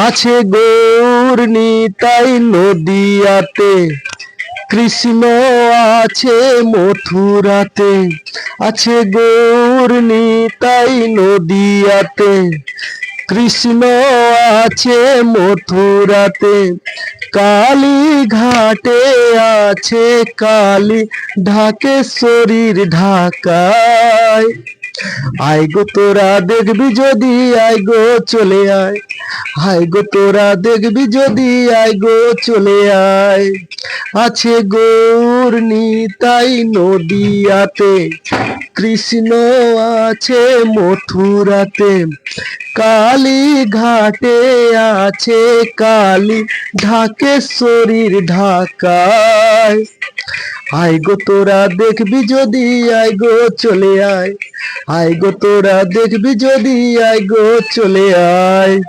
আছে গৌর নিতাই নদিয়াতে, কৃষ্ণ আছে মথুরাতে। আছে গৌর নিতাই নদিয়াতে, কৃষ্ণ আছে মথুরাতে। কালী ঘাটে আছে কালী, ঢাকে শরীর ঢাকায়। আয় গো তোরা দেখবি যদি, আয় গো চলে আয়। আয় গো তোরা দেখবি যদি, আয় গো চলে আয়। আছে গৌর নিতাই নদিয়াতে, কৃষ্ণ আছে মথুরাতে। কালী ঘাটে আছে কালী, ঢাকে শরীর ঢাকায়। আয় গো তোরা দেখবি যদি, আয় গো চলে আয়। আয় গো তোরা দেখবি যদি, আয় গো চলে আয়।